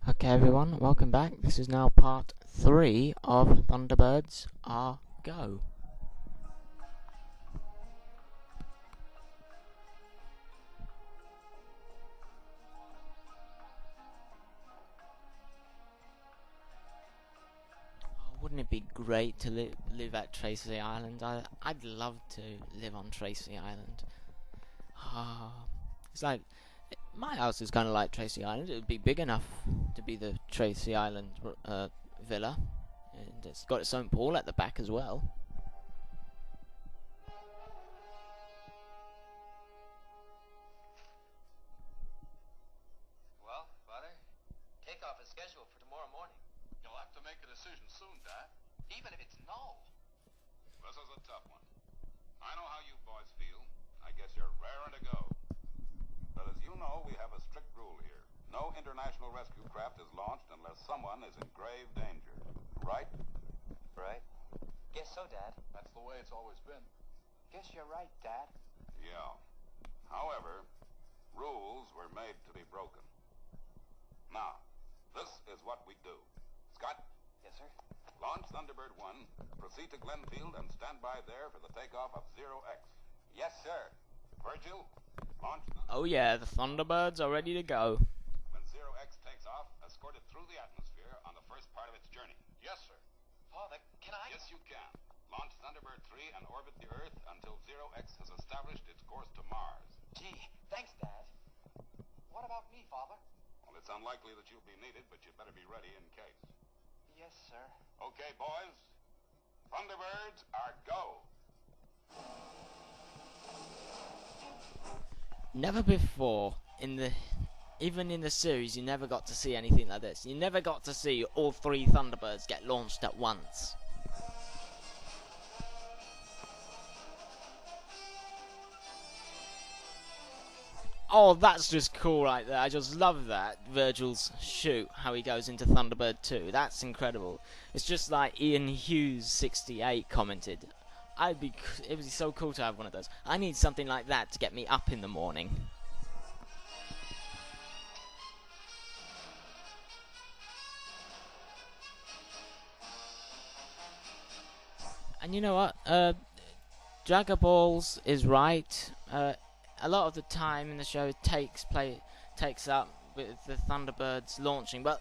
Okay everyone, welcome back. This is now part 3 of Thunderbirds Are Go. Oh, wouldn't it be great to live at Tracy Island? I'd love to live on Tracy Island. It's like, my house is kind of like Tracy Island. It would be big enough to be the Tracy Island villa. And it's got its own pool at the back as well. Well, Father, takeoff is scheduled for tomorrow morning. You'll have to make a decision soon, Dad. Even if it's no. This is a tough one. I know how you boys feel. I guess you're raring to go. But as you know, we have a strict rule here. No international rescue craft is launched unless someone is in grave danger. Right? Right? Guess so, Dad. That's the way it's always been. Guess you're right, Dad. Yeah. However, rules were made to be broken. Now, this is what we do. Scott? Yes, sir? Launch Thunderbird 1, proceed to Glenfield, and stand by there for the takeoff of 0X. Yes, sir. Virgil, launch Oh yeah, the Thunderbirds are ready to go. When 0X takes off, escort it through the atmosphere on the first part of its journey. Yes, sir. Father, can I? Yes, you can. Launch Thunderbird 3 and orbit the Earth until 0X has established its course to Mars. Gee, thanks, Dad. What about me, Father? Well, it's unlikely that you'll be needed, but you'd better be ready in case. Yes, sir. Okay, boys. Thunderbirds are go. Never before even in the series, you never got to see anything like this. You never got to see all 3 Thunderbirds get launched at once. Oh, that's just cool right there. I just love that. Virgil's shoot, how he goes into Thunderbird 2. That's incredible. It's just like Ian Hughes 68 commented. It would be so cool to have one of those. I need something like that to get me up in the morning. And you know what? Jagger Balls is right. A lot of the time in the show takes up with the Thunderbirds launching, but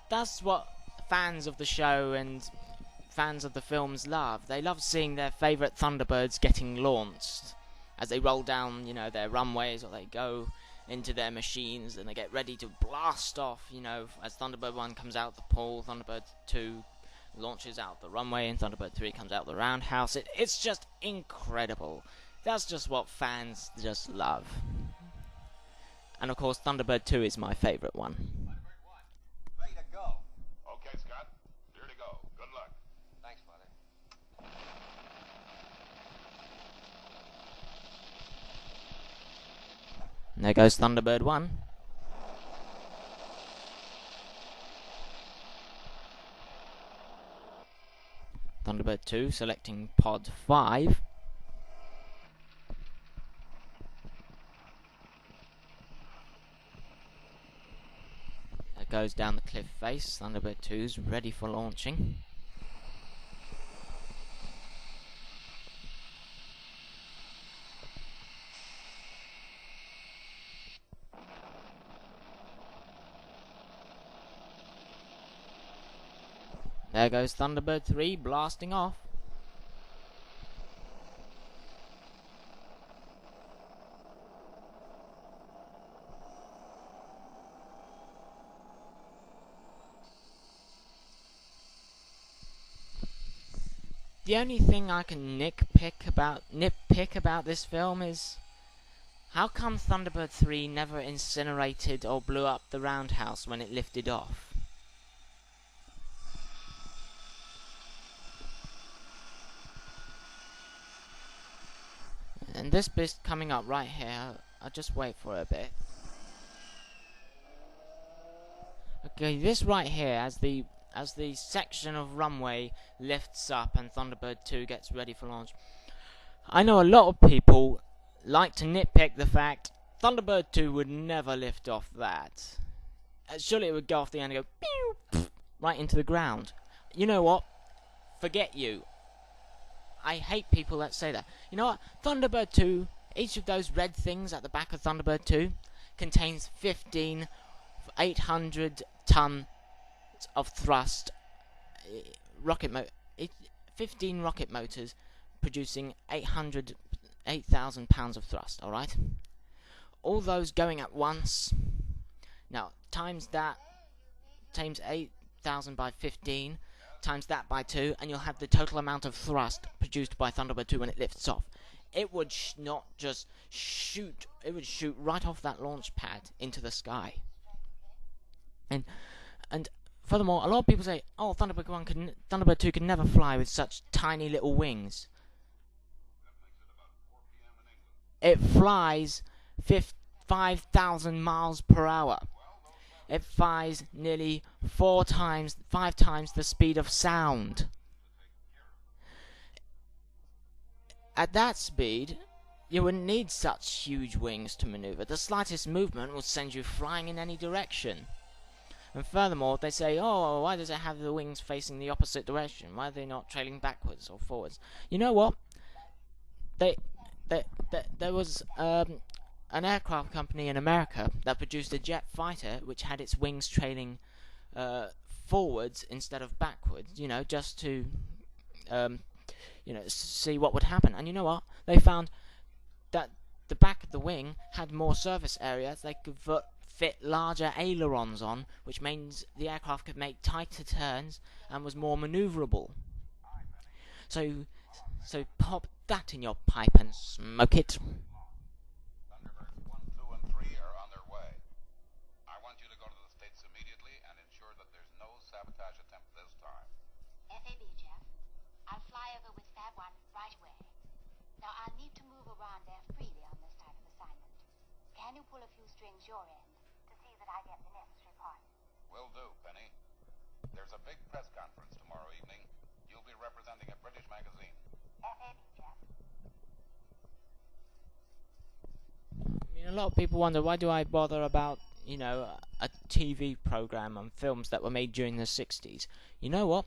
that's what fans of the show and fans of the films love. They love seeing their favourite Thunderbirds getting launched as they roll down, their runways, or they go into their machines and they get ready to blast off, as Thunderbird 1 comes out the pool, Thunderbird 2 launches out the runway, and Thunderbird 3 comes out the roundhouse. It's just incredible. That's just what fans just love. And of course, Thunderbird 2 is my favourite one. Thunderbird 1, ready to go. Okay, Scott. Here to go. Good luck. Thanks, Father. And there goes Thunderbird 1. Thunderbird 2 selecting Pod 5. Goes down the cliff face. Thunderbird 2's ready for launching. There goes Thunderbird 3 blasting off. The only thing I can nitpick about this film is how come Thunderbird 3 never incinerated or blew up the roundhouse when it lifted off? And this bit coming up right here, I'll just wait for a bit. Okay, this right here, as the section of runway lifts up and Thunderbird 2 gets ready for launch, I know a lot of people like to nitpick the fact Thunderbird 2 would never lift off that. surely it would go off the end and go pew, right into the ground. You know what? Forget you. I hate people that say that. You know what? Thunderbird 2, each of those red things at the back of Thunderbird 2 contains 15 800 ton of thrust 15 rocket motors producing 8,000 pounds of thrust, alright? All those going at once. Now, times 8,000 by 15, times that by 2, and you'll have the total amount of thrust produced by Thunderbird 2 when it lifts off. It would not just shoot, it would shoot right off that launch pad into the sky. And furthermore, a lot of people say, oh, Thunderbird 2 can never fly with such tiny little wings. It flies 5,000 miles per hour. It flies nearly 5 times the speed of sound. At that speed, you wouldn't need such huge wings to maneuver. The slightest movement will send you flying in any direction. And furthermore, they say, oh, why does it have the wings facing the opposite direction? Why are they not trailing backwards or forwards? You know what? There was an aircraft company in America that produced a jet fighter which had its wings trailing forwards instead of backwards, you know, just to see what would happen. And you know what? They found that the back of the wing had more surface area. They could fit larger ailerons on, which means the aircraft could make tighter turns and was more maneuverable. So pop that in your pipe and smoke it. Thunderbirds 1, 2, and 3 are on their way. I want you to go to the States immediately and ensure that there's no sabotage attempt this time. FAB, Jeff. I'll fly over with Fab 1 right away. Now, I'll need to move around there freely on this type of assignment. Can you pull a few strings your end to see that I get the necessary parts? Will do, Penny. There's a big press conference tomorrow evening. You'll be representing a British magazine. FAB, Jeff. I mean, a lot of people wonder, why do I bother about, a TV program and films that were made during the 60s? You know what?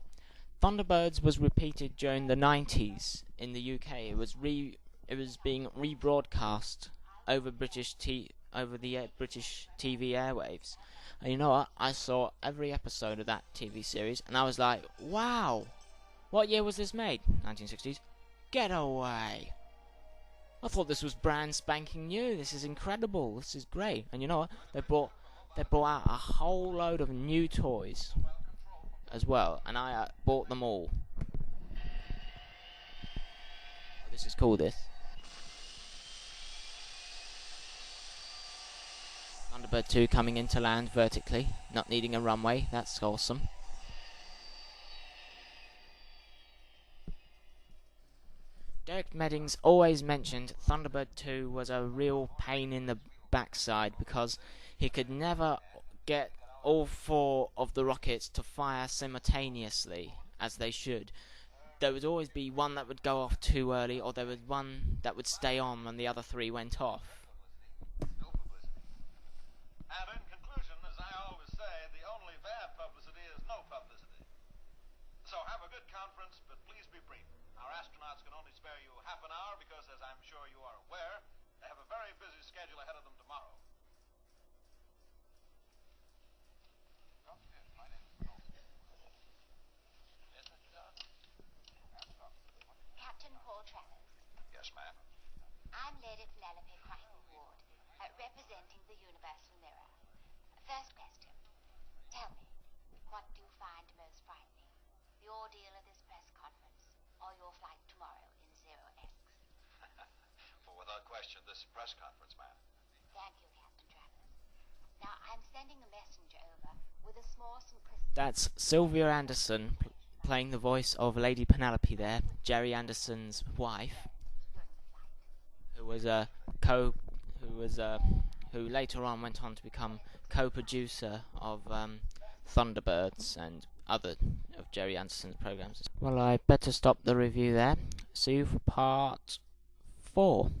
Thunderbirds was repeated during the 90s in the UK. It was being rebroadcast over the British TV airwaves. And you know what? I saw every episode of that TV series, and I was like, wow! What year was this made? 1960s? Get away! I thought this was brand spanking new. This is incredible. This is great. And you know what? They brought out a whole load of new toys as well, and I bought them all. This is cool. This Thunderbird 2 coming into land vertically, not needing a runway. That's awesome. Derek Meddings always mentioned Thunderbird 2 was a real pain in the backside because he could never get all 4 of the rockets to fire simultaneously as they should. There would always be one that would go off too early, or there was one that would stay on when the other 3 went off. And in conclusion, as I always say, the only bad publicity is no publicity. So have a good conference, but please be brief. Our astronauts can only spare you half an hour because, as I'm sure you are aware, they have a very busy schedule ahead of them tomorrow. Captain Paul Travers. Yes, ma'am. I'm Lady Penelope Crichton Ward, representing the Universal Mirror. First question. Tell me, what do you find most frightening? The ordeal of this press conference, or your flight tomorrow in 0X? Well, without question, this press conference, ma'am. Thank you, Captain Travers. Now, I'm sending a messenger over with a small simplicity. That's Sylvia Anderson playing the voice of Lady Penelope there, Jerry Anderson's wife, who later on went on to become co-producer of Thunderbirds and other of Jerry Anderson's programs. Well, I better stop the review there. See you for part 4.